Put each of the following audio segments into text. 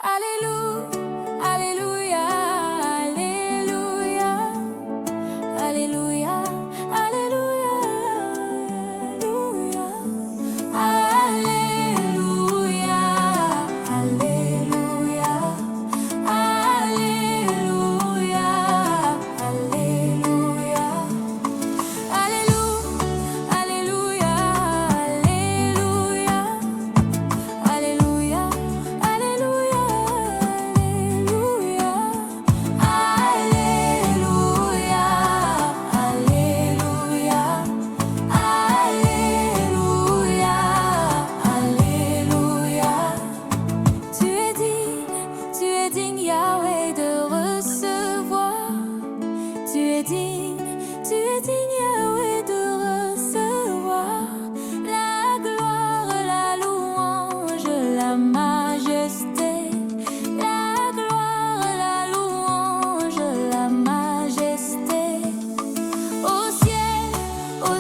Alléluia, Alléluia, Alléluia, Alléluia, Alléluia, Alléluia, Alléluia, Alléluia, Alléluia. Alléluia, Alléluia, Alléluia, Alléluia, Alléluia, Alléluia, Alléluia, Alléluia. Tu es digne, Yahweh, de recevoir. Tu es digne, Yahweh, de recevoir la gloire, la louange, la majesté. La gloire, la louange, la majesté. Au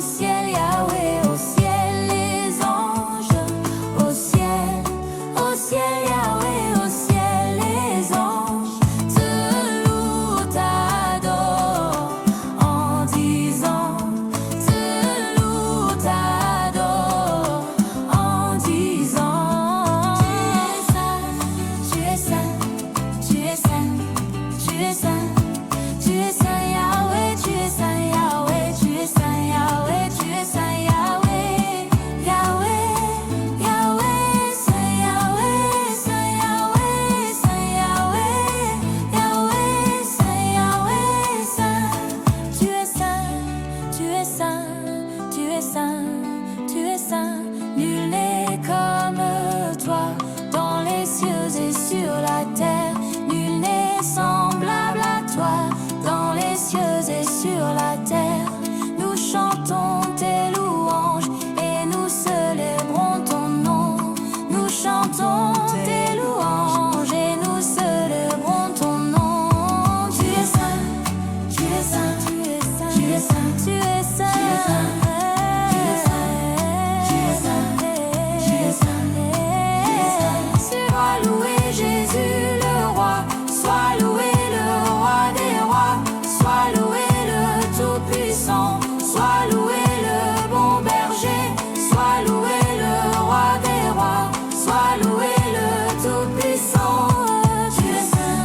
ciel, Yahweh, au ciel, les anges. Au ciel, Yahweh, au ciel, les anges te louent, t'adorent en disant, te louent, t'adorent en disant, tu es saint, tu es saint, tu es saint, tu es saint, tu es saint, Yahweh, tu es saint, Yahweh, tu es saint, Yahweh, tu es saint, Yahweh, Yahweh, Yahweh, saint Yahweh, saint Yahweh, saint Yahweh, Yahweh, saint Yahweh, saint. Tu es saint, tu es saint, tu es saint, tu es saint. Nul n'est comme toi dans les cieux et sur la terre. Nul n'est semblable à toi dans les cieux et sur la terre. Nous chantons tes louanges et nous célébrons ton nom. Nous chantons tes louanges et nous célébrons ton nom. Tu es saint, tu es saint, tu es saint, tu es saint, tu es saint, tu es saint, tu es saint, tu es saint, tu es saint. Sois loué Jésus le roi, sois loué le roi des rois, sois loué le tout-puissant, sois loué le bon berger, sois loué le roi des rois, sois loué le tout-puissant. Tu es saint,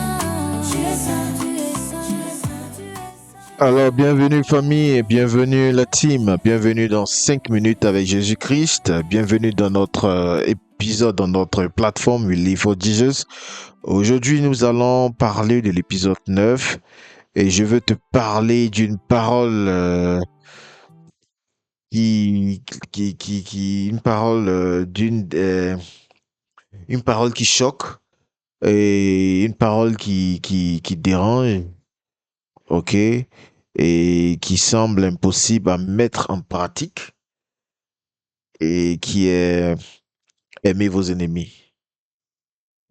tu es saint, tu es saint, tu es saint, tu es saint. Alors, bienvenue famille et bienvenue la team. Bienvenue dans 5 minutes avec Jésus-Christ. Bienvenue dans notre épisode, dans notre plateforme We Live for Jesus. Aujourd'hui, nous allons parler de l'épisode 9 et je veux te parler d'une parole une parole une parole qui choque et une parole qui dérange, ok, et qui semble impossible à mettre en pratique et qui est aimer vos ennemis.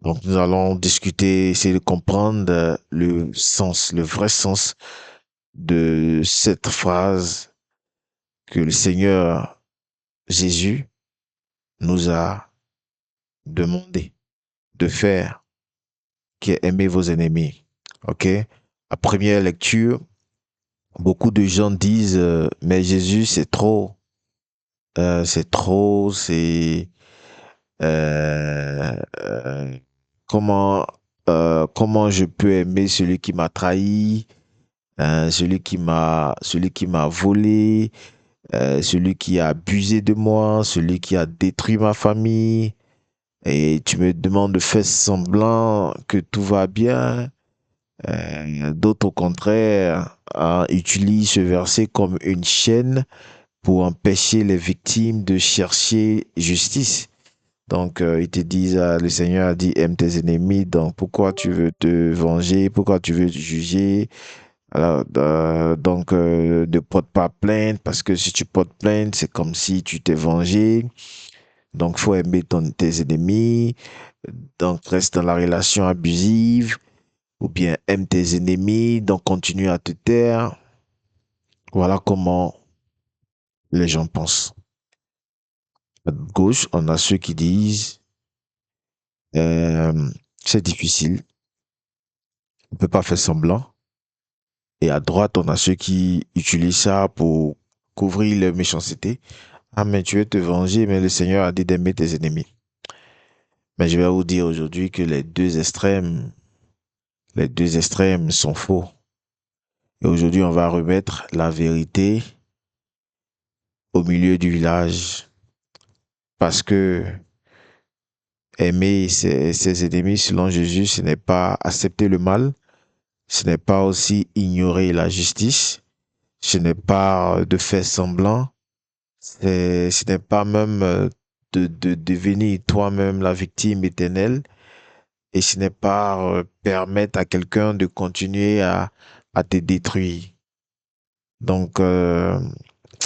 Donc nous allons discuter, essayer de comprendre le sens, le vrai sens de cette phrase que le Seigneur Jésus nous a demandé de faire, qui est aimer vos ennemis. Ok? À première lecture, beaucoup de gens disent mais Jésus c'est trop, c'est euh, euh, comment je peux aimer celui qui m'a trahi, celui qui m'a volé, celui qui a abusé de moi, celui qui a détruit ma famille, et tu me demandes de faire semblant que tout va bien. D'autres, au contraire, utilisent ce verset comme une chaîne pour empêcher les victimes de chercher justice. Donc, ils te disent, le Seigneur a dit, aime tes ennemis, donc pourquoi tu veux te venger, pourquoi tu veux te juger? Alors, donc, ne porte pas plainte, parce que si tu portes plainte, c'est comme si tu t'es vengé. Donc, faut aimer tes ennemis. Donc, reste dans la relation abusive. Ou bien, aime tes ennemis. Donc, continue à te taire. Voilà comment les gens pensent. À gauche, on a ceux qui disent, euh, c'est difficile. On ne peut pas faire semblant. Et à droite, on a ceux qui utilisent ça pour couvrir leur méchanceté. Ah, mais tu veux te venger, mais le Seigneur a dit d'aimer tes ennemis. Mais je vais vous dire aujourd'hui que les deux extrêmes sont faux. Et aujourd'hui, on va remettre la vérité au milieu du village. Parce que aimer ses ennemis, selon Jésus, ce n'est pas accepter le mal, ce n'est pas aussi ignorer la justice, ce n'est pas de faire semblant, ce n'est pas même de devenir toi-même la victime éternelle, et ce n'est pas permettre à quelqu'un de continuer à te détruire. Donc,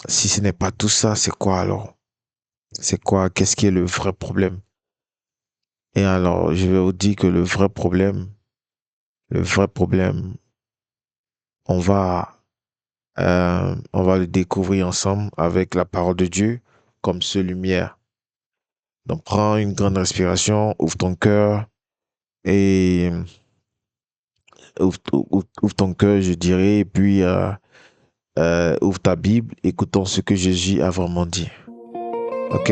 si ce n'est pas tout ça, c'est quoi alors? C'est quoi? Qu'est-ce qui est le vrai problème? Et alors, je vais vous dire que le vrai problème, on va, on va le découvrir ensemble avec la parole de Dieu comme ce lumière. Donc, prends une grande respiration, ouvre ton cœur et ouvre ton cœur, je dirais, et puis ouvre ta Bible, écoutons ce que Jésus a vraiment dit. Ok?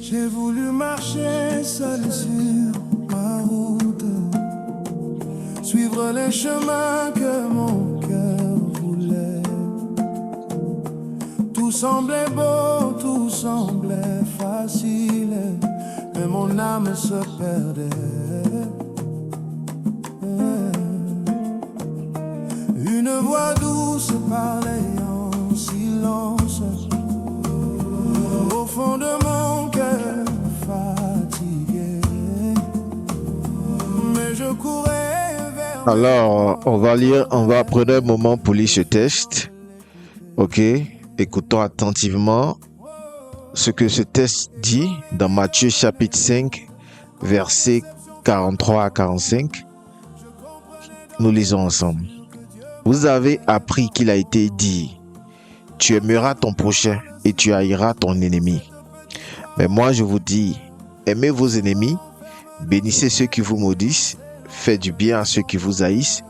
J'ai voulu marcher seul sur ma route, suivre les chemins que mon cœur voulait. Tout semblait beau, tout semblait facile, mais mon âme se perdait. Une voix douce parlait en silence au fond de mon cœur fatigué, mais je courais vers. Alors, on va prendre un moment pour lire ce texte. Ok? Écoutons attentivement ce que ce texte dit dans Matthieu chapitre 5, versets 43 à 45. Nous lisons ensemble. Vous avez appris qu'il a été dit, tu aimeras ton prochain et tu haïras ton ennemi. Mais moi je vous dis, aimez vos ennemis, bénissez ceux qui vous maudissent, faites du bien à ceux qui vous haïssent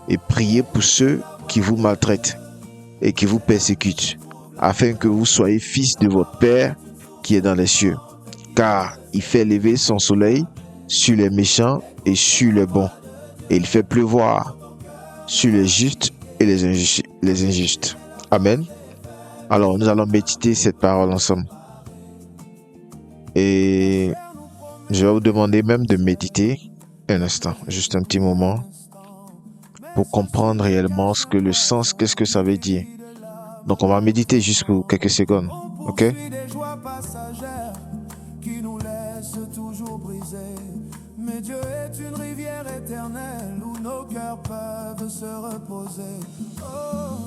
et priez pour ceux qui vous maltraitent et qui vous persécutent, afin que vous soyez fils de votre Père qui est dans les cieux. Car il fait lever son soleil sur les méchants et sur les bons, et il fait pleuvoir sur les justes et les injustes. Amen. Alors, nous allons méditer cette parole ensemble. Et je vais vous demander même de méditer un instant, juste un petit moment, pour comprendre réellement ce que le sens, qu'est-ce que ça veut dire. Donc, on va méditer juste pour quelques secondes. Ok? Qui nous laisse toujours brisés. Mais Dieu est une rivière éternelle où nos cœurs peuvent se reposer. Oh,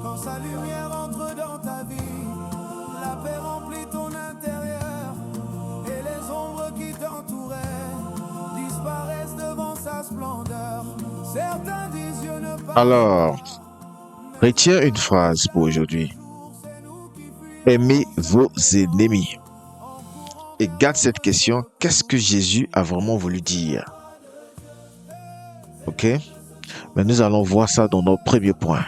quand sa lumière entre dans ta vie, la paix remplit ton intérieur et les ombres qui t'entouraient disparaissent devant sa splendeur. Certains disent Dieu ne parle. Alors, retiens une phrase pour aujourd'hui. Aimez vos ennemis. Et garde cette question, qu'est-ce que Jésus a vraiment voulu dire? Ok? Mais nous allons voir ça dans nos premiers points.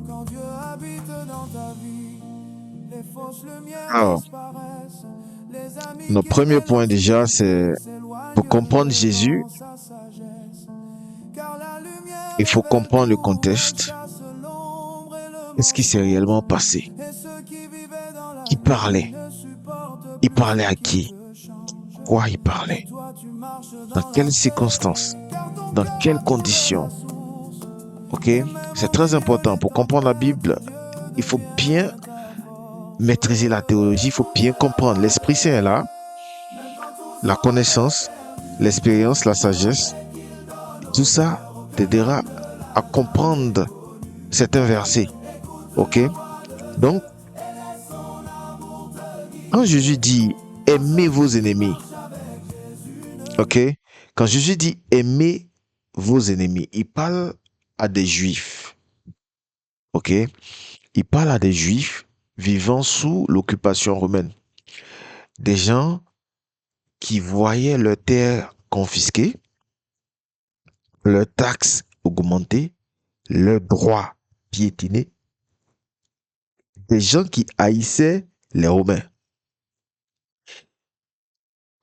Quand Dieu habite dans ta vie, les fausses lumières Alors, disparaissent. Les amis notre qui premier point déjà, c'est s'éloignent pour comprendre Jésus, devant sa sagesse. Car la lumière il faut comprendre le contexte. chasse l'ombre et le Qu'est-ce qui s'est réellement passé? et ceux qui vivaient dans la Qui parlait? ne supportent Il parlait à qui? le change. Quoi il parlait? Toi tu marches Dans quelles circonstances? Dans quelles conditions? Ok? C'est très important. Pour comprendre la Bible, il faut bien maîtriser la théologie, il faut bien comprendre. L'Esprit Saint est là, la connaissance, l'expérience, la sagesse, tout ça t'aidera à comprendre certains versets. Ok? Donc, quand Jésus dit aimez vos ennemis, ok? Quand Jésus dit aimez vos ennemis, il parle à des juifs, ok? Il parle à des juifs vivant sous l'occupation romaine. Des gens qui voyaient leurs terres confisquées, leurs taxes augmentées, leurs droits piétinés. Des gens qui haïssaient les Romains.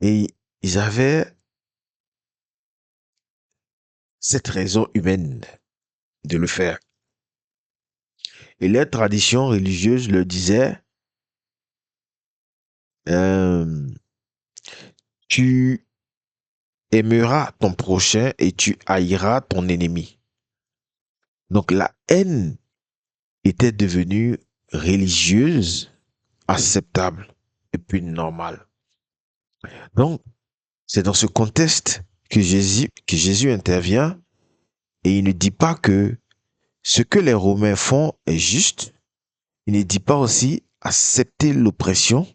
Et ils avaient cette raison humaine de le faire. Et leur tradition religieuse leur disait, euh, tu aimeras ton prochain et tu haïras ton ennemi. Donc la haine était devenue religieuse, acceptable et puis normale. Donc, c'est dans ce contexte que Jésus intervient et il ne dit pas que ce que les Romains font est juste. Il ne dit pas aussi accepter l'oppression.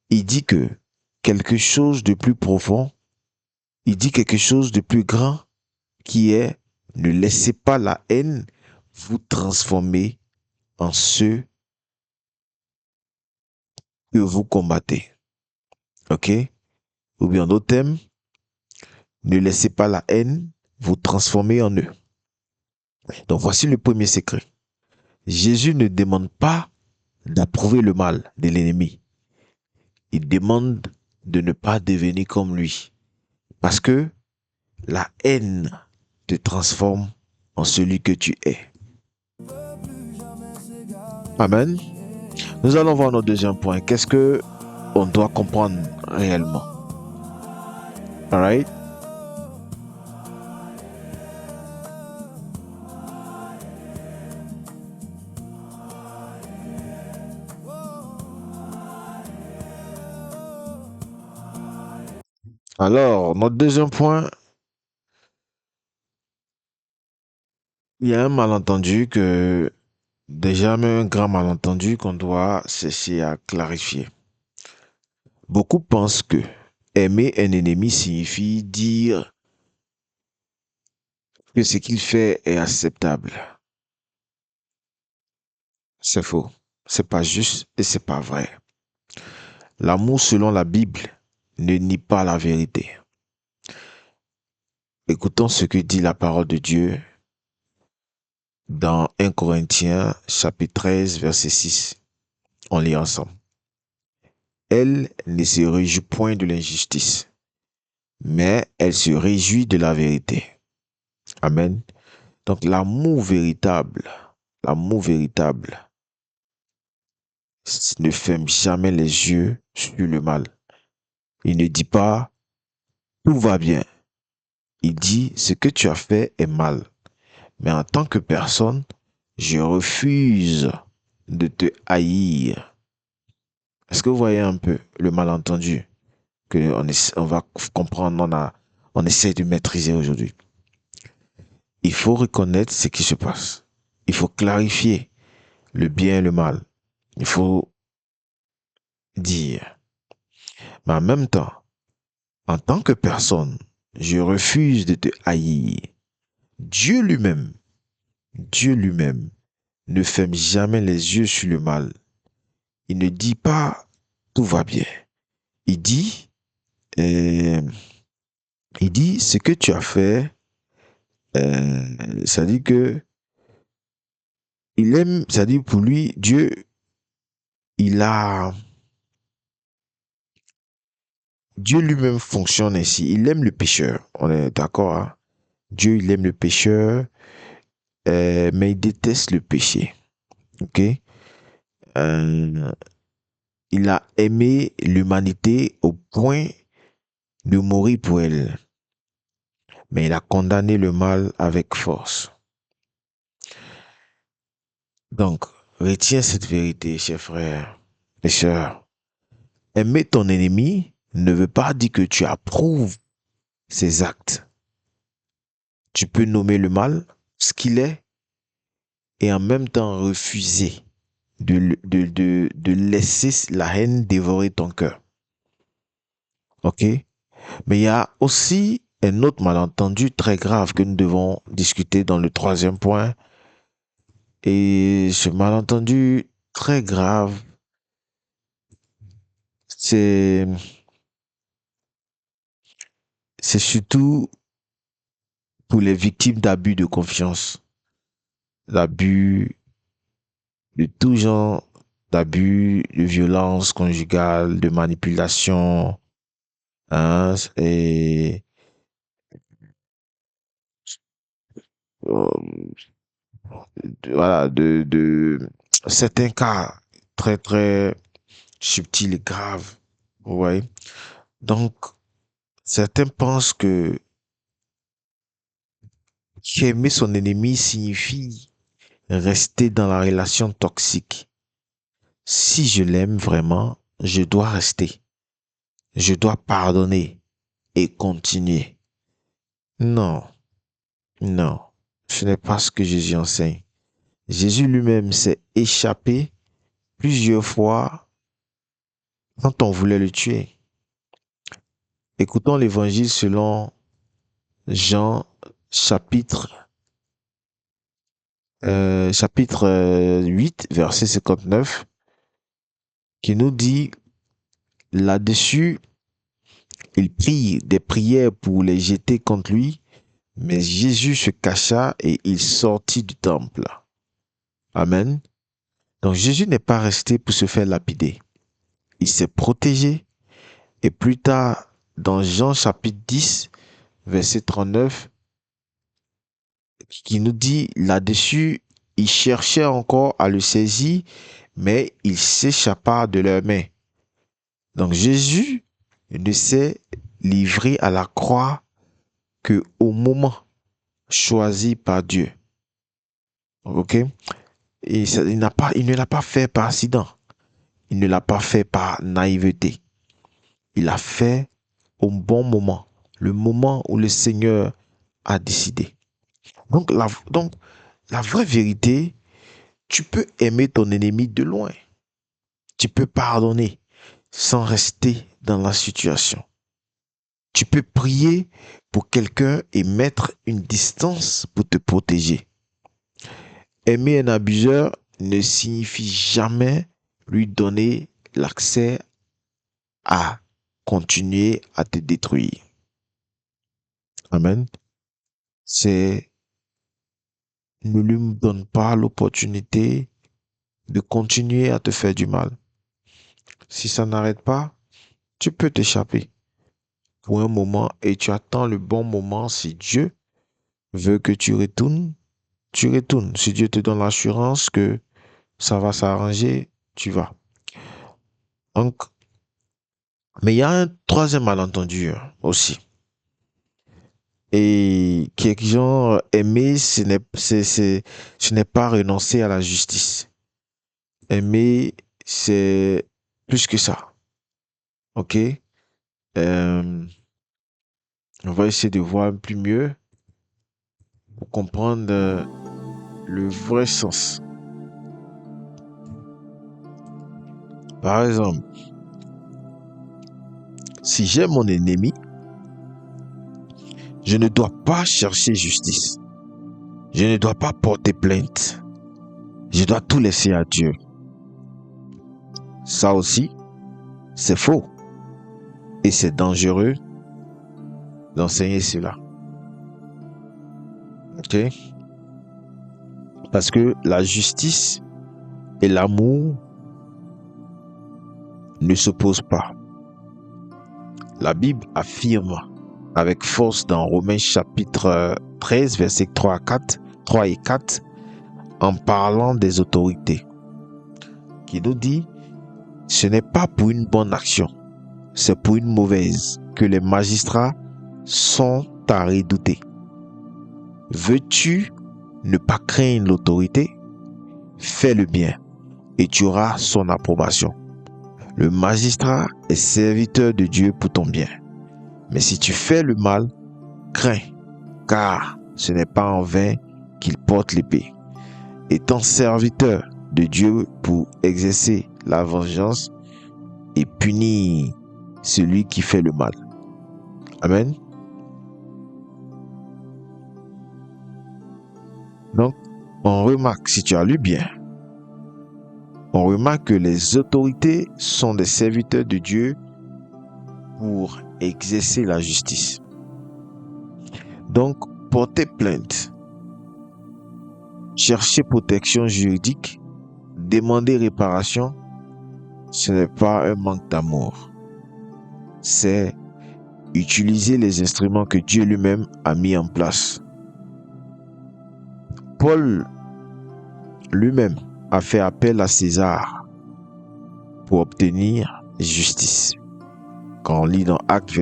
Il dit que quelque chose de plus profond, il dit quelque chose de plus grand qui est ne laissez pas la haine vous transformer en ceux que vous combattez. Ok? Ou bien d'autres termes, ne laissez pas la haine vous transformer en eux. Donc voici le premier secret. Jésus ne demande pas d'approuver le mal de l'ennemi. Il demande de ne pas devenir comme lui. Parce que la haine te transforme en celui que tu es. Amen. Nous allons voir notre deuxième point. Qu'est-ce que on doit comprendre réellement? Alright? Alors, notre deuxième point, il y a un malentendu que, déjà même un grand malentendu qu'on doit cesser à clarifier. Beaucoup pensent que aimer un ennemi signifie dire que ce qu'il fait est acceptable. C'est faux. C'est pas juste et c'est pas vrai. L'amour selon la Bible ne nie pas la vérité. Écoutons ce que dit la parole de Dieu dans 1 Corinthiens chapitre 13 verset 6. On lit ensemble. Elle ne se réjouit point de l'injustice, mais elle se réjouit de la vérité. Amen. Donc l'amour véritable ne ferme jamais les yeux sur le mal. Il ne dit pas tout va bien. Il dit ce que tu as fait est mal. Mais en tant que personne, je refuse de te haïr. Est-ce que vous voyez un peu le malentendu que on va comprendre, on essaie de maîtriser aujourd'hui? Il faut reconnaître ce qui se passe. Il faut clarifier le bien et le mal. Il faut dire. Mais en même temps, en tant que personne, je refuse de te haïr. Dieu lui-même, Dieu lui-même ne ferme jamais les yeux sur le mal. Il ne dit pas tout va bien. Il dit, euh, ce que tu as fait, ça dit que il aime, ça dit pour lui, Dieu, il a, Dieu lui-même fonctionne ainsi. Il aime le pécheur. On est d'accord, hein? Dieu, il aime le pécheur, mais il déteste le péché. Ok? Euh, il a aimé l'humanité au point de mourir pour elle, mais il a condamné le mal avec force. Donc, retiens cette vérité, chers frères. mes sœurs, aimer ton ennemi ne veut pas dire que tu approuves ses actes. Tu peux nommer le mal ce qu'il est et en même temps refuser de laisser la haine dévorer ton cœur. Ok? Mais il y a aussi un autre malentendu très grave que nous devons discuter dans le troisième point. Et ce malentendu très grave, c'est surtout pour les victimes d'abus de confiance, d'abus de tout genre, d'abus de violence conjugale, de manipulation, hein, et euh, voilà, de certains cas très très subtils et graves. Vous voyez? Donc, certains pensent que qu'aimer son ennemi signifie rester dans la relation toxique. Si je l'aime vraiment, je dois rester. Je dois pardonner et continuer. Non, non, ce n'est pas ce que Jésus enseigne. Jésus lui-même s'est échappé plusieurs fois quand on voulait le tuer. Écoutons l'évangile selon Jean chapitre, chapitre 8, verset 59, qui nous dit là-dessus, il prie des prières pour les jeter contre lui, mais Jésus se cacha et il sortit du temple. Amen. Donc Jésus n'est pas resté pour se faire lapider. Il s'est protégé et plus tard, dans Jean chapitre 10, verset 39, qui nous dit là-dessus, il cherchait encore à le saisir, mais il s'échappa de leurs mains. Donc Jésus ne s'est livré à la croix que au moment choisi par Dieu. Ok? Et il ne l'a pas fait par accident. Il ne l'a pas fait par naïveté. Il a fait au bon moment, le moment où le Seigneur a décidé. Donc la vraie vérité, tu peux aimer ton ennemi de loin. Tu peux pardonner sans rester dans la situation. Tu peux prier pour quelqu'un et mettre une distance pour te protéger. Aimer un abuseur ne signifie jamais lui donner l'accès à continuer à te détruire. Amen. C'est ne lui donne pas l'opportunité de continuer à te faire du mal. Si ça n'arrête pas, tu peux t'échapper pour un moment et tu attends le bon moment. Si Dieu veut que tu retournes, tu retournes. Si Dieu te donne l'assurance que ça va s'arranger, tu vas. Donc, mais il y a un troisième malentendu aussi. Et quelques gens aimer, ce n'est pas renoncer à la justice. Aimer, c'est plus que ça. Ok? On va essayer de voir un peu mieux pour comprendre le vrai sens. Par exemple, si j'aime mon ennemi, je ne dois pas chercher justice. Je ne dois pas porter plainte. Je dois tout laisser à Dieu. Ça aussi, c'est faux. Et c'est dangereux d'enseigner cela. Ok? Parce que la justice et l'amour ne s'opposent pas. La Bible affirme avec force dans Romains chapitre 13, versets 3 et 4, en parlant des autorités, qui nous dit, ce n'est pas pour une bonne action, c'est pour une mauvaise que les magistrats sont à redouter. Veux-tu ne pas craindre l'autorité? Fais le bien et tu auras son approbation. Le magistrat est serviteur de Dieu pour ton bien. Mais si tu fais le mal, crains, car ce n'est pas en vain qu'il porte l'épée. Étant serviteur de Dieu pour exercer la vengeance et punir celui qui fait le mal. Amen. Donc, on remarque, si tu as lu bien, on remarque que les autorités sont des serviteurs de Dieu pour exercer la justice. Donc, porter plainte, chercher protection juridique, demander réparation, ce n'est pas un manque d'amour. C'est utiliser les instruments que Dieu lui-même a mis en place. Paul lui-même a fait appel à César pour obtenir justice. Quand on lit dans Acte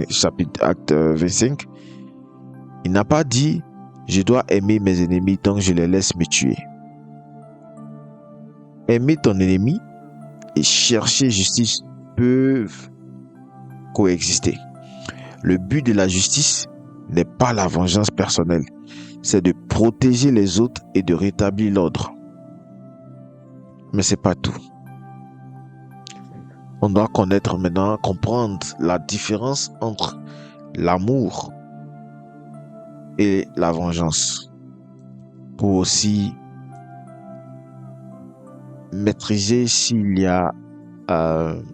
25, il n'a pas dit « Je dois aimer mes ennemis tant que je les laisse me tuer ». Aimer ton ennemi et chercher justice peuvent coexister. Le but de la justice n'est pas la vengeance personnelle, c'est de protéger les autres et de rétablir l'ordre. Mais c'est pas tout. On doit connaître maintenant, comprendre la différence entre l'amour et la vengeance pour aussi maîtriser s'il y a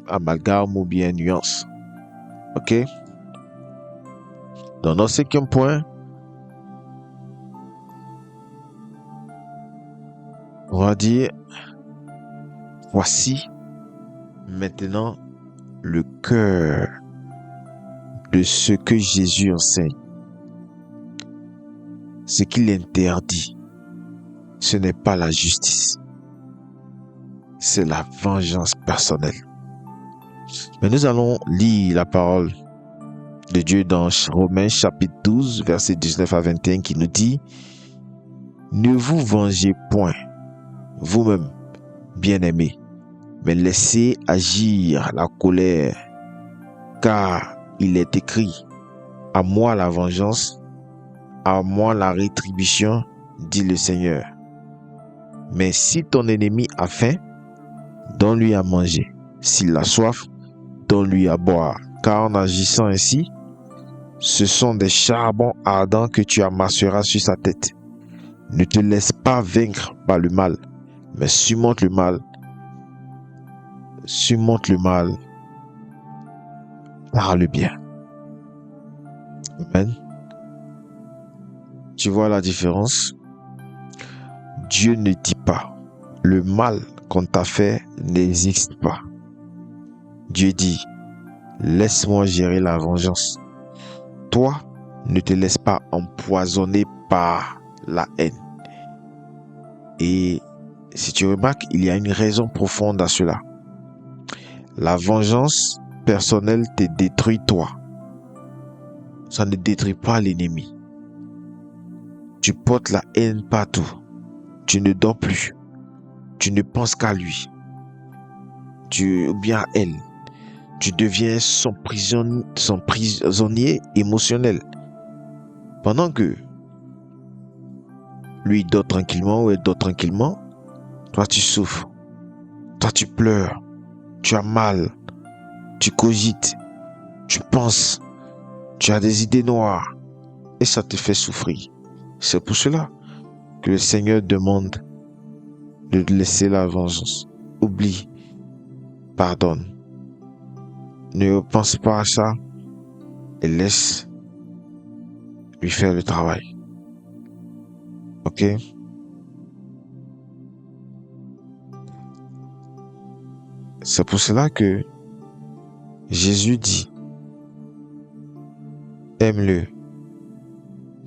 amalgame ou bien nuance. Ok? Dans notre 5e point, on va dire voici maintenant le cœur de ce que Jésus enseigne. Ce qu'il interdit, ce n'est pas la justice, c'est la vengeance personnelle. Mais nous allons lire la parole de Dieu dans Romains chapitre 12, versets 19 à 21 qui nous dit « Ne vous vengez point, vous-même, bien-aimés, mais laissez agir la colère, car il est écrit, à moi la vengeance, à moi la rétribution, dit le Seigneur. Mais si ton ennemi a faim, donne-lui à manger. S'il a soif, donne-lui à boire. Car en agissant ainsi, ce sont des charbons ardents que tu amasseras sur sa tête. Ne te laisse pas vaincre par le mal, mais surmonte le mal. Surmonte le mal par le bien. Amen. Tu vois la différence? Dieu ne dit pas le mal qu'on t'a fait n'existe pas. Dieu dit laisse-moi gérer la vengeance. Toi, ne te laisse pas empoisonner par la haine. Et si tu remarques, il y a une raison profonde à cela. La vengeance personnelle te détruit toi. Ça ne détruit pas l'ennemi. Tu portes la haine partout. Tu ne dors plus. Tu ne penses qu'à lui. Ou bien à elle. Tu deviens son prisonnier émotionnel. Pendant que lui dort tranquillement ou elle dort tranquillement, toi tu souffres. Toi tu pleures. Tu as mal. Tu cogites. Tu penses. Tu as des idées noires. Et ça te fait souffrir. C'est pour cela que le Seigneur demande de laisser la vengeance. Oublie. Pardonne. Ne pense pas à ça et laisse lui faire le travail. Ok? C'est pour cela que Jésus dit aime-le.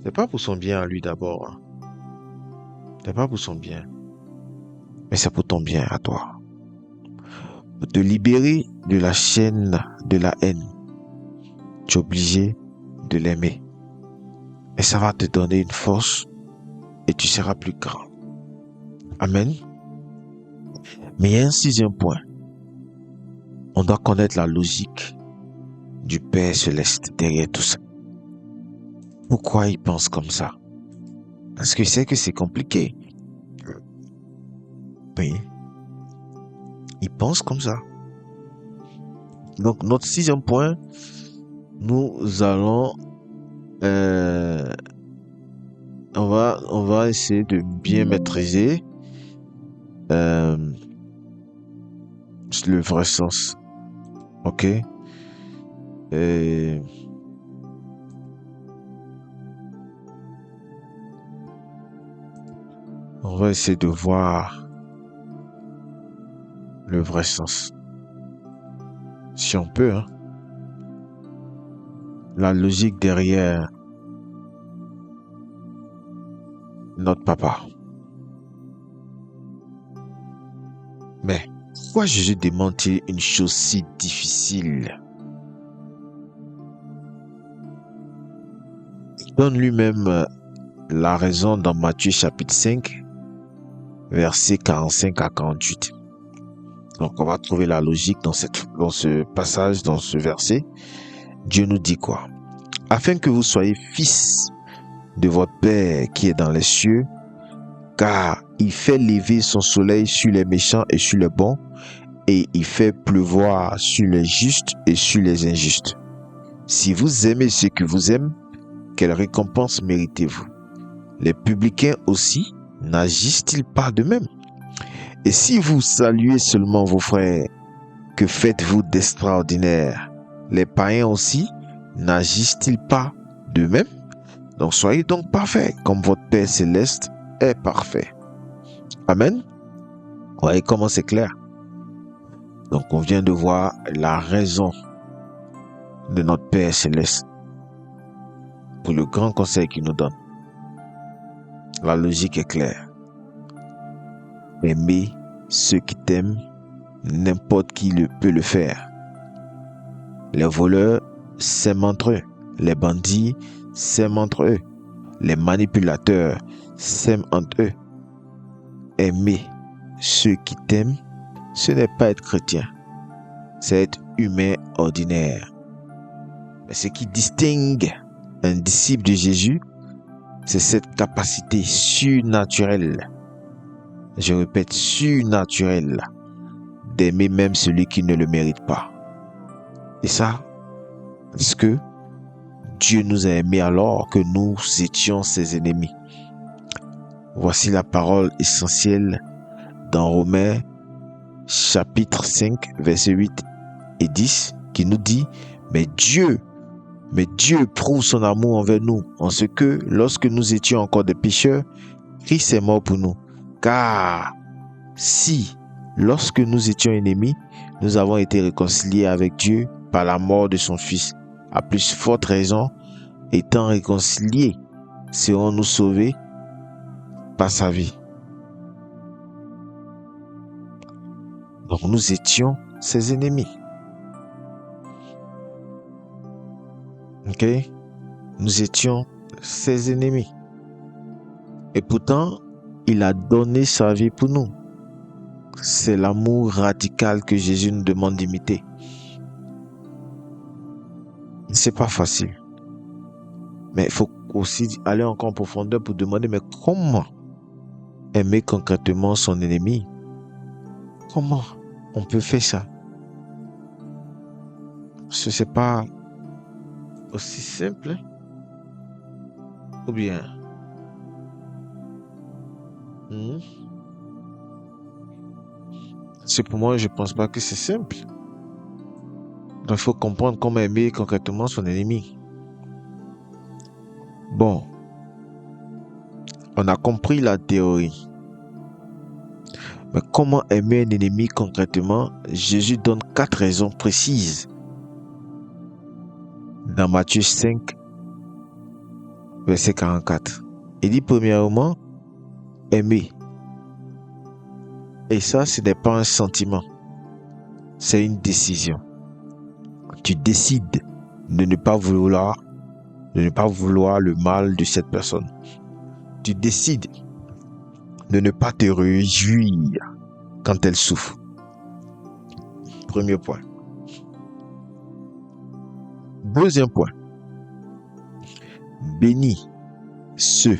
C'est pas pour son bien à lui d'abord. Hein. C'est pas pour son bien. Mais c'est pour ton bien à toi. Pour te libérer de la chaîne de la haine, tu es obligé de l'aimer. Et ça va te donner une force et tu seras plus grand. Amen. Mais il y a un 6e point. on doit connaître la logique du Père Céleste derrière tout ça. Pourquoi il pense comme ça? Parce que c'est que c'est compliqué. Oui. Il pense comme ça. Donc, notre 6e point, nous allons... on va essayer de bien maîtriser le vrai sens. Ok? On va essayer de voir le vrai sens. Si on peut, hein. La logique derrière notre papa. Mais pourquoi Jésus demande-t-il une chose si difficile? Il donne lui-même la raison dans Matthieu chapitre 5, versets 45 à 48. Donc on va trouver la logique dans ce passage, dans ce verset. Dieu nous dit quoi? Afin que vous soyez fils de votre Père qui est dans les cieux, car il fait lever son soleil sur les méchants et sur les bons, et il fait pleuvoir sur les justes et sur les injustes. Si vous aimez ceux que vous aiment, quelle récompense méritez-vous? Les publicains aussi n'agissent-ils pas de même? Et si vous saluez seulement vos frères, que faites-vous d'extraordinaire? Les païens aussi n'agissent-ils pas de même? Donc soyez donc parfaits, comme votre Père Céleste est parfait. Amen. Vous voyez comment c'est clair? Donc on vient de voir la raison de notre Père Céleste pour le grand conseil qu'il nous donne. La logique est claire. Aimer ceux qui t'aiment, n'importe qui peut le faire. Les voleurs s'aiment entre eux. Les bandits s'aiment entre eux. Les manipulateurs s'aiment entre eux. Aimer ceux qui t'aiment, ce n'est pas être chrétien. C'est être humain ordinaire. Mais ce qui distingue un disciple de Jésus, c'est cette capacité surnaturelle. Je répète, surnaturelle, d'aimer même celui qui ne le mérite pas. Et ça, parce que Dieu nous a aimés alors que nous étions ses ennemis. Voici la parole essentielle dans Romains chapitre 5, versets 8 et 10, qui nous dit, mais Dieu prouve son amour envers nous, en ce que, lorsque nous étions encore des pécheurs, Christ est mort pour nous. Car si, lorsque nous étions ennemis, nous avons été réconciliés avec Dieu par la mort de son Fils, à plus forte raison, étant réconciliés, serons-nous sauvés par sa vie. Donc nous étions ses ennemis. Ok? Nous étions ses ennemis. Et pourtant, il a donné sa vie pour nous. C'est l'amour radical que Jésus nous demande d'imiter. C'est pas facile. Mais il faut aussi aller encore en profondeur pour demander, mais comment aimer concrètement son ennemi? Comment on peut faire ça? Parce que c'est pas aussi simple, hein? Ou bien c'est pour moi, je pense pas que c'est simple. Donc il faut comprendre comment aimer concrètement son ennemi. Bon, on a compris la théorie. Mais comment aimer un ennemi concrètement? Jésus donne 4 raisons précises. Dans Matthieu 5, verset 44. Il dit premièrement, aimer. Et ça, ce n'est pas un sentiment. C'est une décision. Tu décides de ne pas vouloir le mal de cette personne. Tu décides de ne pas te réjouir quand elle souffre. Premier point. Deuxième point, bénis ceux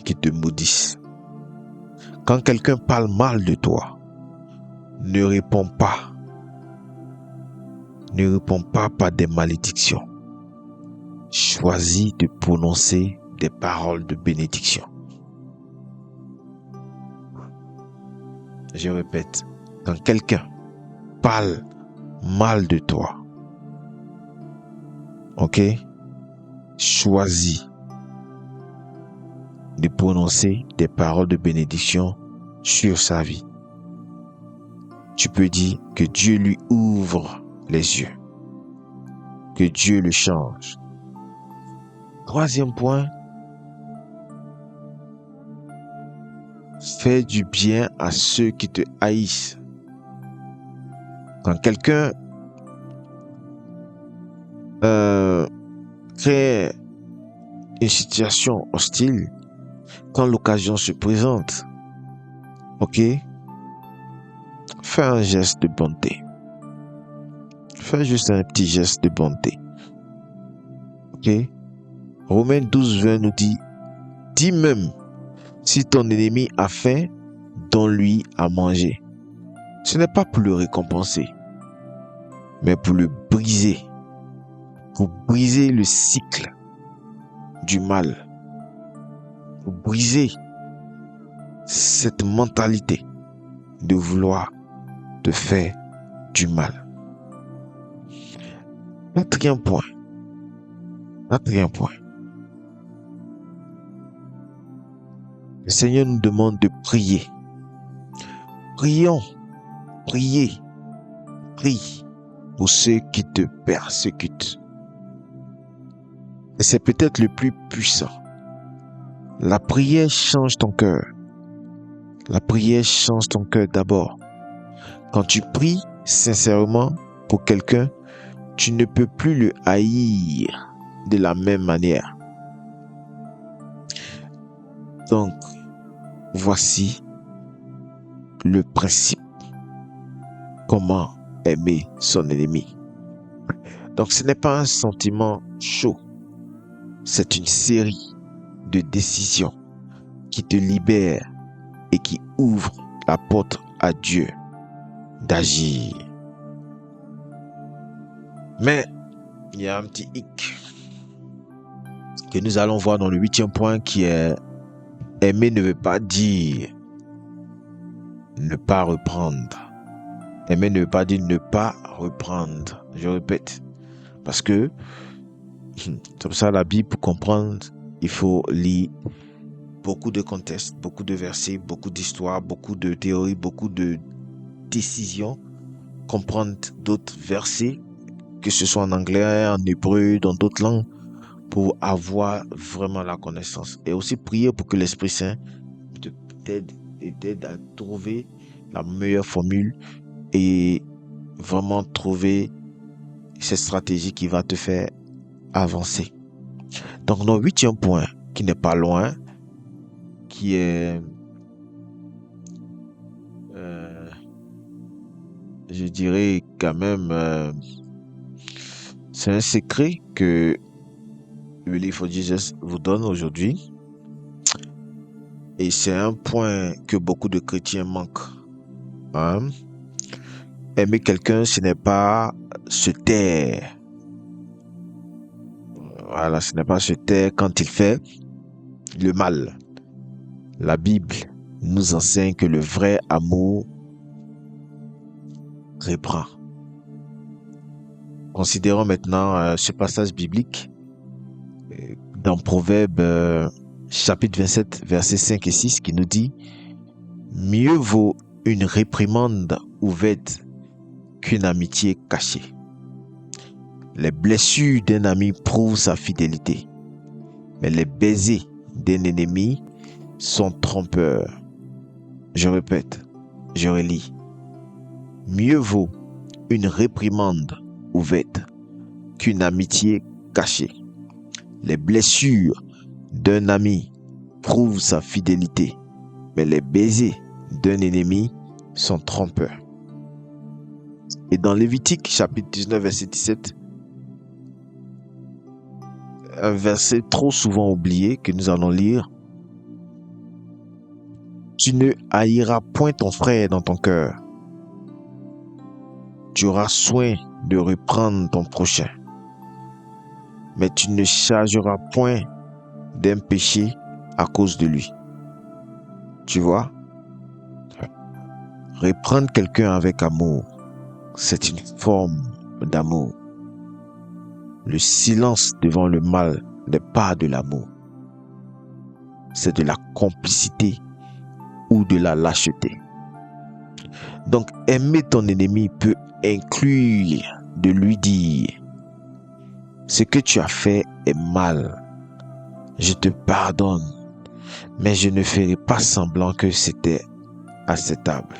qui te maudissent. Quand quelqu'un parle mal de toi, ne réponds pas. Ne réponds pas par des malédictions. Choisis de prononcer des paroles de bénédiction. Je répète, quand quelqu'un parle mal de toi, ok, choisis de prononcer des paroles de bénédiction sur sa vie. Tu peux dire que Dieu lui ouvre les yeux, que Dieu le change. Troisième point, fais du bien à ceux qui te haïssent. Quand quelqu'un crée une situation hostile, quand l'occasion se présente, ok, fais un geste de bonté. Fais juste un petit geste de bonté. Ok. Romains 12:20 nous dit, dis même, si ton ennemi a faim, donne-lui à manger. Ce n'est pas pour le récompenser, mais pour le briser. Pour briser le cycle du mal. Pour briser cette mentalité de vouloir te faire du mal. Quatrième point. Le Seigneur nous demande de prier. Prions. Prie pour ceux qui te persécutent. Et c'est peut-être le plus puissant. La prière change ton cœur. La prière change ton cœur d'abord. Quand tu pries sincèrement pour quelqu'un, tu ne peux plus le haïr de la même manière. Donc, voici le principe. Comment aimer son ennemi. Donc, ce n'est pas un sentiment chaud. C'est une série de décisions qui te libèrent et qui ouvrent la porte à Dieu d'agir. Mais il y a un petit hic que nous allons voir dans le 8e point qui est aimer ne veut pas dire ne pas reprendre. Aimer ne veut pas dire ne pas reprendre. Je répète. Parce que comme ça, la Bible, pour comprendre, il faut lire beaucoup de contextes, beaucoup de versets, beaucoup d'histoires, beaucoup de théories, beaucoup de décisions. Comprendre d'autres versets, que ce soit en anglais, en hébreu, dans d'autres langues, pour avoir vraiment la connaissance. Et aussi prier pour que l'Esprit Saint t'aide à trouver la meilleure formule et vraiment trouver cette stratégie qui va te faire avancer. Donc, notre 8e point, qui n'est pas loin, qui est, je dirais quand même, c'est un secret que le livre of Jesus vous donne aujourd'hui. Et c'est un point que beaucoup de chrétiens manquent. Hein? Aimer quelqu'un, ce n'est pas se taire. Voilà, ce n'est pas se taire quand il fait le mal. La Bible nous enseigne que le vrai amour reprend. Considérons maintenant ce passage biblique dans Proverbes chapitre 27, versets 5 et 6 qui nous dit « Mieux vaut une réprimande ouverte qu'une amitié cachée. Les blessures d'un ami prouvent sa fidélité, mais les baisers d'un ennemi sont trompeurs. » Je répète, je relis. Mieux vaut une réprimande ouverte qu'une amitié cachée. Les blessures d'un ami prouvent sa fidélité, mais les baisers d'un ennemi sont trompeurs. Et dans Lévitique chapitre 19 verset 17, un verset trop souvent oublié que nous allons lire. Tu ne haïras point ton frère dans ton cœur. Tu auras soin de reprendre ton prochain. Mais tu ne chargeras point d'un péché à cause de lui. Tu vois? Reprendre quelqu'un avec amour, c'est une forme d'amour. Le silence devant le mal n'est pas de l'amour. C'est de la complicité ou de la lâcheté. Donc, aimer ton ennemi peut inclure de lui dire: ce que tu as fait est mal. Je te pardonne, mais je ne ferai pas semblant que c'était acceptable.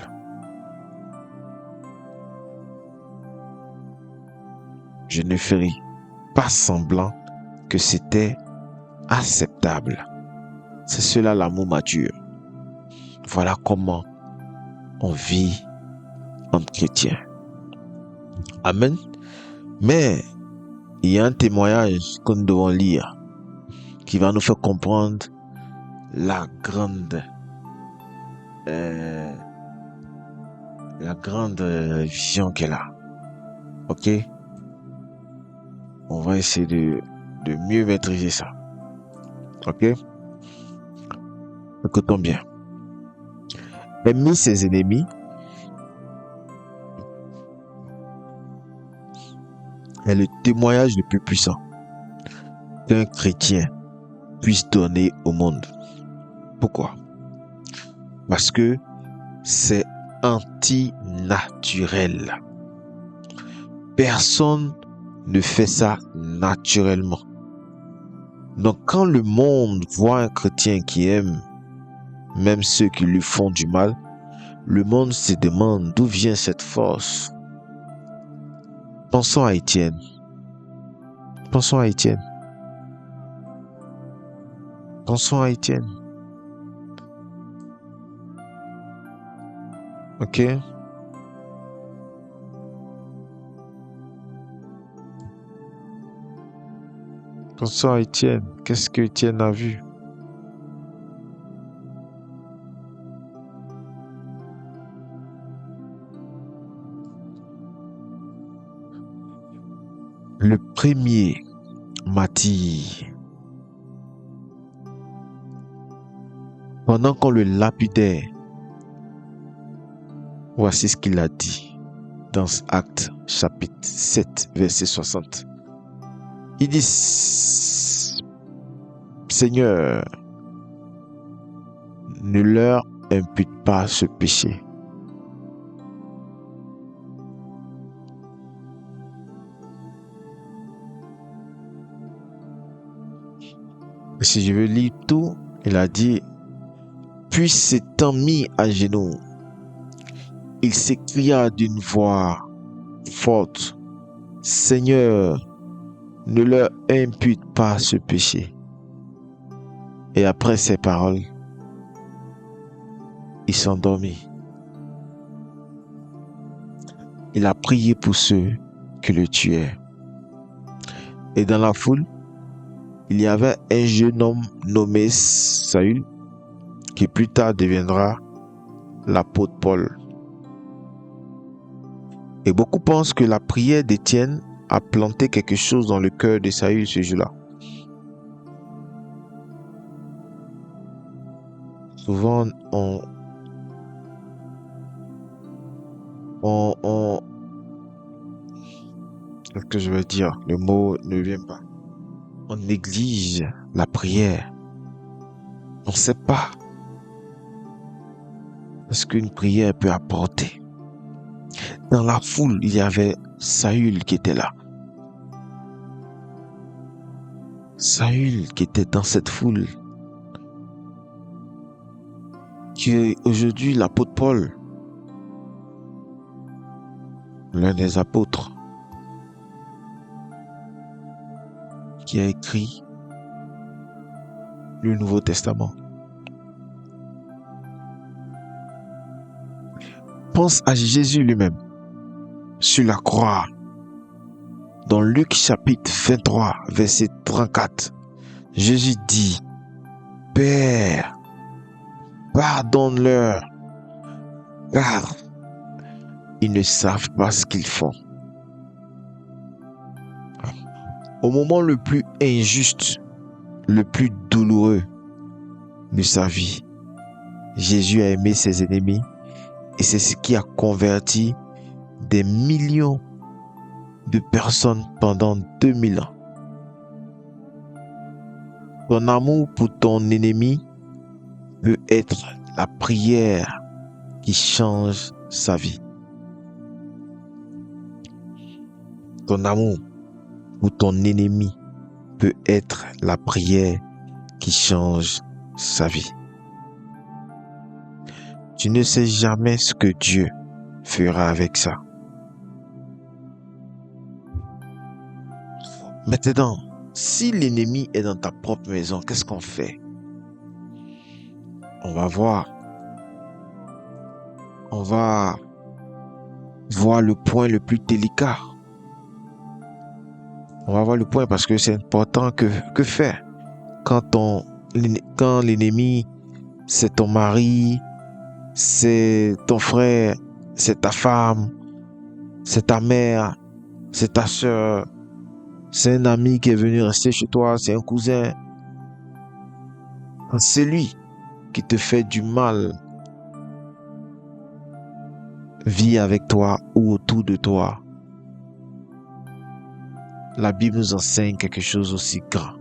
Je ne ferai pas semblant que c'était acceptable. C'est cela l'amour mature. Voilà comment on vit entre chrétiens. Amen. Mais il y a un témoignage que nous devons lire qui va nous faire comprendre la grande vision qu'elle a. Ok? On va essayer de mieux maîtriser ça. Ok? Écoutons bien. Aimer ses ennemis est le témoignage le plus puissant qu'un chrétien puisse donner au monde. Pourquoi? Parce que c'est antinaturel. Personne ne fait ça naturellement. Donc quand le monde voit un chrétien qui aime même ceux qui lui font du mal, le monde se demande d'où vient cette force. Pensons à Étienne. Pensons à Étienne. Pensons à Étienne. Ok? Pensons à Étienne. Qu'est-ce que Étienne a vu? Le premier martyr. Pendant qu'on le lapidait, voici ce qu'il a dit dans Actes chapitre 7 verset 60. Il dit: Seigneur, ne leur impute pas ce péché. Si je veux lire tout, il a dit: puis s'étant mis à genoux, il s'écria d'une voix forte: Seigneur, ne leur impute pas ce péché. Et après ces paroles, il s'endormit. Il a prié pour ceux qui le tuaient. Et dans la foule, il y avait un jeune homme nommé Saül, qui plus tard deviendra l'apôtre Paul. Et beaucoup pensent que la prière d'Étienne a planté quelque chose dans le cœur de Saül ce jour-là. Souvent, qu'est-ce que je veux dire? Le mot ne vient pas. On néglige la prière. On ne sait pas ce qu'une prière peut apporter. Dans la foule, il y avait Saül qui était là. Saül qui était dans cette foule, qui est aujourd'hui l'apôtre Paul, l'un des apôtres, qui a écrit le Nouveau Testament. Pense à Jésus lui-même, sur la croix. Dans Luc chapitre 23, verset 34, Jésus dit, Père, pardonne-leur, car ils ne savent pas ce qu'ils font. Au moment le plus injuste, le plus douloureux de sa vie, Jésus a aimé ses ennemis et c'est ce qui a converti des millions de personnes pendant 2000 ans. Ton amour pour ton ennemi peut être la prière qui change sa vie. Ton amour pour ton ennemi peut être la prière qui change sa vie. Tu ne sais jamais ce que Dieu fera avec ça. Maintenant, si l'ennemi est dans ta propre maison, qu'est-ce qu'on fait? On va voir. On va voir le point le plus délicat. On va voir le point parce que c'est important. Que faire quand l'ennemi, c'est ton mari, c'est ton frère, c'est ta femme, c'est ta mère, c'est ta soeur, c'est un ami qui est venu rester chez toi, c'est un cousin. C'est lui qui te fait du mal, vit avec toi ou autour de toi. La Bible nous enseigne quelque chose aussi grand.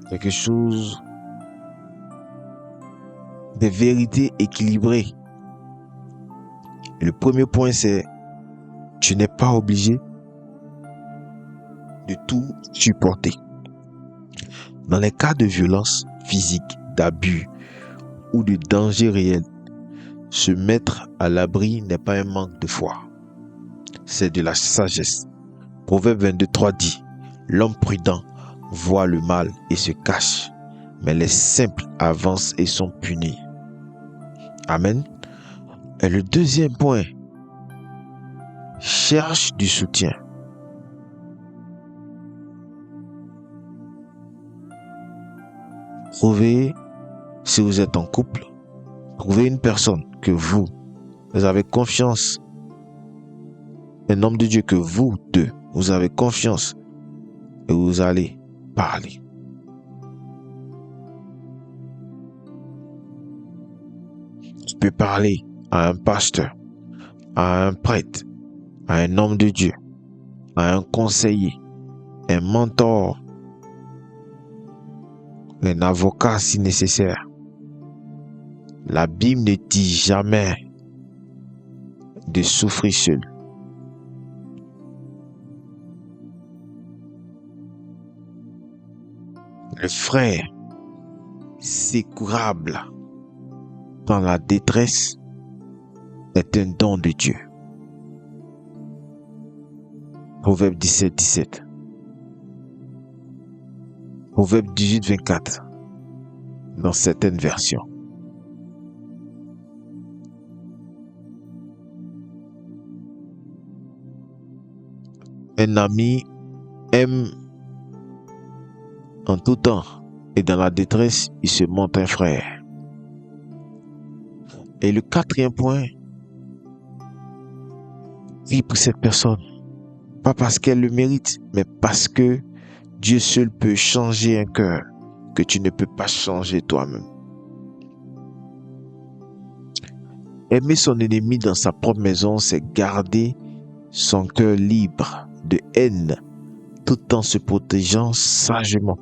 Quelque chose de vérité équilibrée. Et le premier point, c'est tu n'es pas obligé de tout supporter. Dans les cas de violence physique, d'abus ou de danger réel, se mettre à l'abri n'est pas un manque de foi. C'est de la sagesse. Proverbe 22:3 dit, l'homme prudent voit le mal et se cache, mais les simples avancent et sont punis. Amen. Et le deuxième point, cherche du soutien. Trouvez, si vous êtes en couple, trouvez une personne que vous avez confiance, un homme de Dieu que vous deux, vous avez confiance et vous allez parler. Tu peux parler à un pasteur, à un prêtre, à un homme de Dieu, à un conseiller, un mentor, un avocat si nécessaire. La Bible ne dit jamais de souffrir seul. Le frère sécourable dans la détresse est un don de Dieu. Proverbe 17:17. Proverbe 18:24 dans certaines versions. Un ami aime en tout temps et dans la détresse, il se montre un frère. Et le quatrième point, prie pour cette personne. Pas parce qu'elle le mérite, mais parce que Dieu seul peut changer un cœur que tu ne peux pas changer toi-même. Aimer son ennemi dans sa propre maison, c'est garder son cœur libre de haine, tout en se protégeant sagement,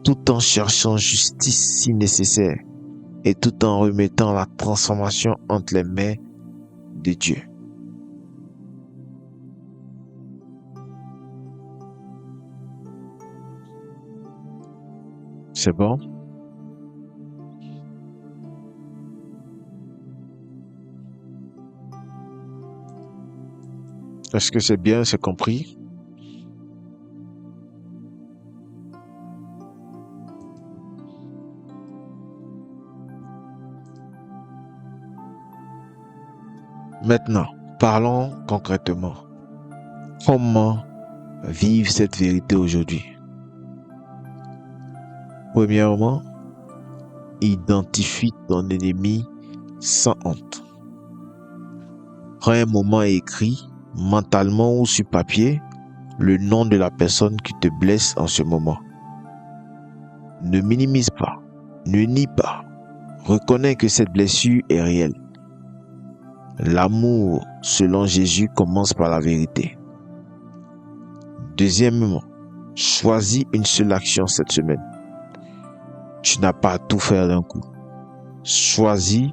tout en cherchant justice si nécessaire, et tout en remettant la transformation entre les mains de Dieu. C'est bon? Est-ce que c'est bien, c'est compris? Maintenant, Parlons concrètement. Comment vivre cette vérité aujourd'hui? Premièrement, identifie ton ennemi sans honte. Prends un moment et écris, mentalement ou sur papier, le nom de la personne qui te blesse en ce moment. Ne minimise pas, ne nie pas. Reconnais que cette blessure est réelle. L'amour, selon Jésus, commence par la vérité. Deuxièmement, choisis une seule action cette semaine. Tu n'as pas à tout faire d'un coup. Choisis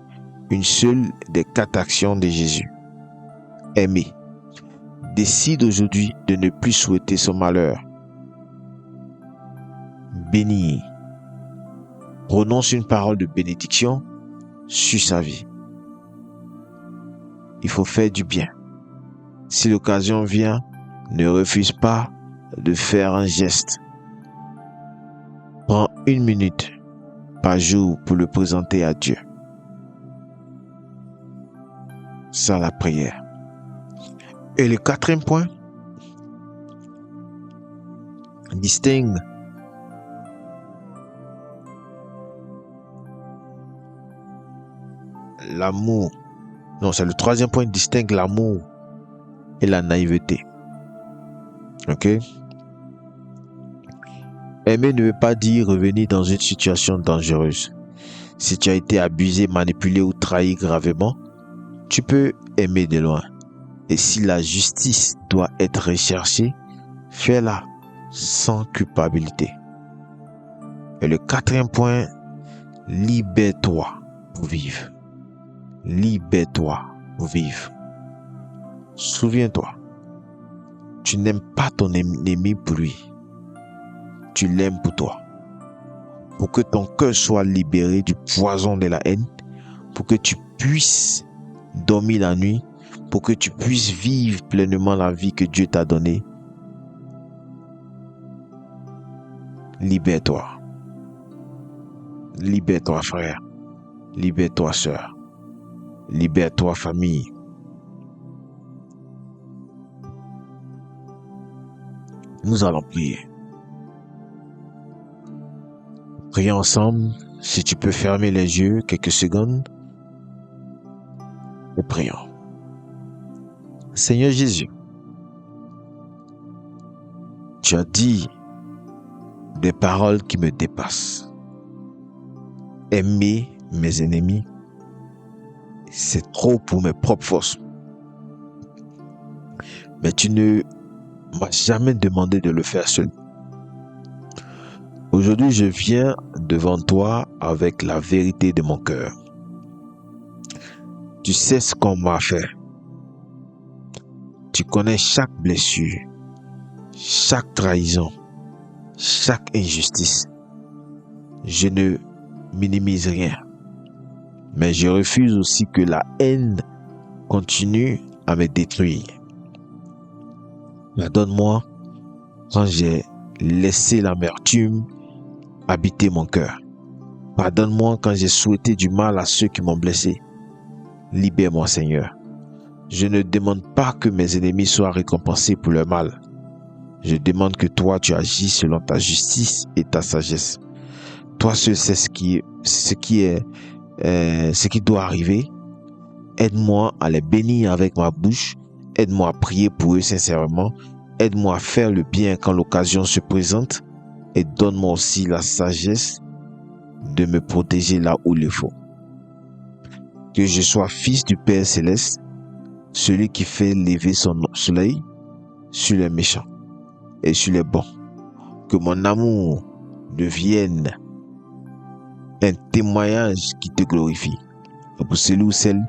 une seule des 4 actions de Jésus. Aimer. Décide aujourd'hui de ne plus souhaiter son malheur. Bénir. Prononce une parole de bénédiction sur sa vie. Il faut faire du bien. Si l'occasion vient, ne refuse pas de faire un geste. Prends 1 minute par jour pour le présenter à Dieu. C'est la prière. Et le 4e point, distingue l'amour. Non, c'est le 3e point, distingue l'amour et la naïveté. Ok? Aimer ne veut pas dire revenir dans une situation dangereuse. Si tu as été abusé, manipulé ou trahi gravement, tu peux aimer de loin. Et si la justice doit être recherchée, fais-la sans culpabilité. Et le 4e point, libère-toi pour vivre. Libère-toi pour vivre. Souviens-toi, tu n'aimes pas ton ennemi pour lui. Tu l'aimes pour toi. Pour que ton cœur soit libéré du poison de la haine, pour que tu puisses dormir la nuit, pour que tu puisses vivre pleinement la vie que Dieu t'a donnée. Libère-toi. Libère-toi, frère. Libère-toi, sœur. Libère-toi, famille. Nous allons prier. Prions ensemble. Si tu peux fermer les yeux quelques secondes. Et prions. Seigneur Jésus, tu as dit des paroles qui me dépassent. Aimer mes ennemis, c'est trop pour mes propres forces. Mais tu ne m'as jamais demandé de le faire seul. Aujourd'hui, je viens devant toi avec la vérité de mon cœur. Tu sais ce qu'on m'a fait. Tu connais chaque blessure, chaque trahison, chaque injustice. Je ne minimise rien. Mais je refuse aussi que la haine continue à me détruire. Pardonne-moi quand j'ai laissé l'amertume habiter mon cœur. Pardonne-moi quand j'ai souhaité du mal à ceux qui m'ont blessé. Libère-moi, Seigneur. Je ne demande pas que mes ennemis soient récompensés pour leur mal. Je demande que toi, tu agis selon ta justice et ta sagesse. Toi seul sais ce qui doit arriver. Aide-moi à les bénir avec ma bouche. Aide-moi à prier pour eux sincèrement. Aide-moi à faire le bien quand l'occasion se présente. Et donne-moi aussi la sagesse de me protéger là où il faut. Que je sois fils du Père Céleste, celui qui fait lever son soleil sur les méchants et sur les bons. Que mon amour devienne un témoignage qui te glorifie. Et pour celui ou celle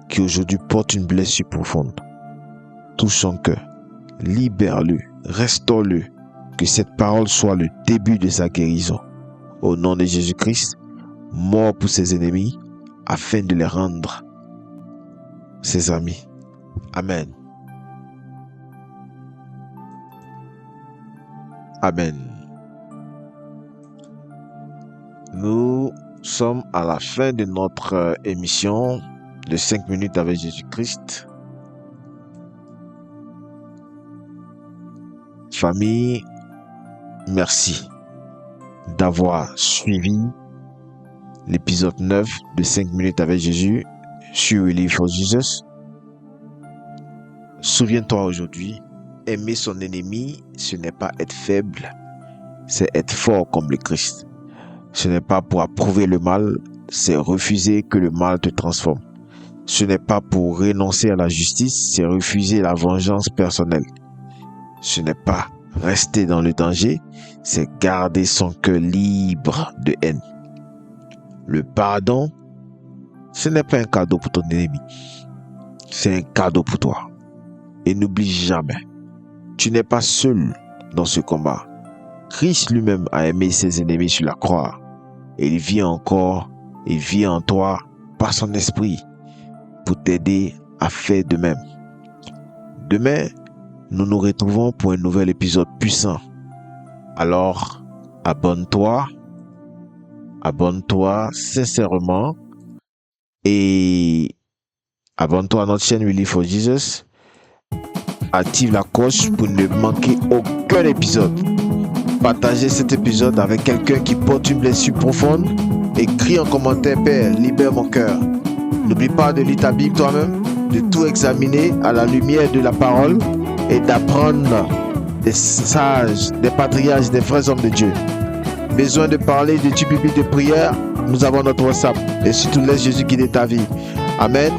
qui aujourd'hui porte une blessure profonde, touche son cœur, libère-le, restaure-le. Que cette parole soit le début de sa guérison. Au nom de Jésus-Christ, mort pour ses ennemis, afin de les rendre ses amis. Amen. Amen. Nous sommes à la fin de notre émission de 5 minutes avec Jésus-Christ. famille, merci d'avoir suivi l'épisode 9 de 5 minutes avec Jésus sur We Live for Jesus. Souviens-toi aujourd'hui, aimer son ennemi, ce n'est pas être faible, c'est être fort comme le Christ. Ce n'est pas pour approuver le mal, c'est refuser que le mal te transforme. Ce n'est pas pour renoncer à la justice, c'est refuser la vengeance personnelle. Ce n'est pas rester dans le danger, c'est garder son cœur libre de haine. Le pardon, ce n'est pas un cadeau pour ton ennemi, c'est un cadeau pour toi. Et n'oublie jamais, tu n'es pas seul dans ce combat. Christ lui-même a aimé ses ennemis sur la croix. Et il vit encore, il vit en toi par son esprit pour t'aider à faire de même. Demain, nous nous retrouvons pour un nouvel épisode puissant. Alors, abonne-toi sincèrement et abonne-toi à notre chaîne We Live for Jesus. Active la cloche pour ne manquer aucun épisode. Partagez cet épisode avec quelqu'un qui porte une blessure profonde. Écris en commentaire, Père, libère mon cœur. N'oublie pas de lire ta Bible toi-même, de tout examiner à la lumière de la parole et d'apprendre des sages, des patriarches, des vrais hommes de Dieu. Besoin de parler d'études bibliques de prière, nous avons notre WhatsApp. Et surtout, laisse Jésus guider ta vie. Amen.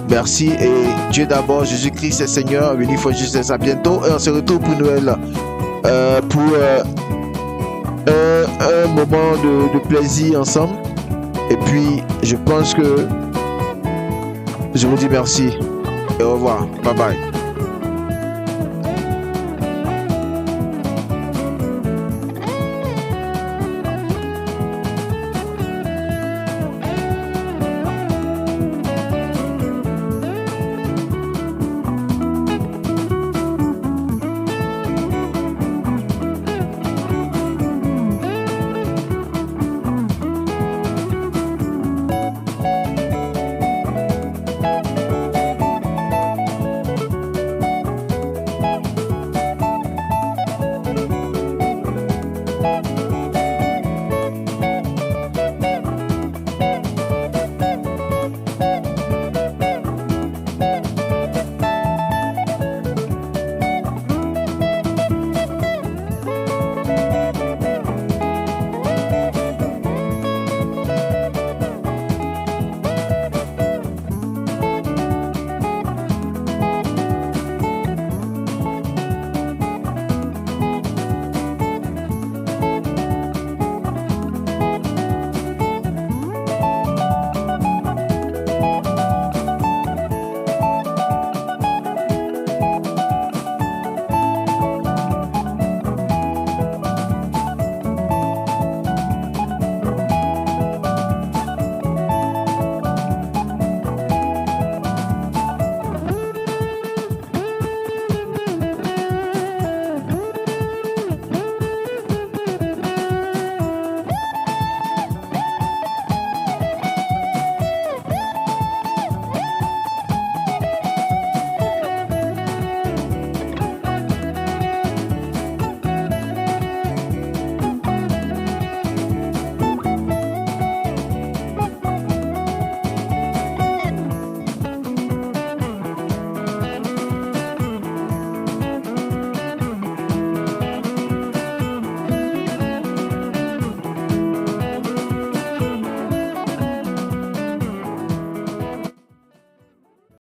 Merci et Dieu d'abord, Jésus-Christ est Seigneur. We Live for Jesus. À bientôt et on se retrouve pour Noël. Pour un moment de plaisir ensemble. Et puis, je pense que je vous dis merci et au revoir. Bye bye.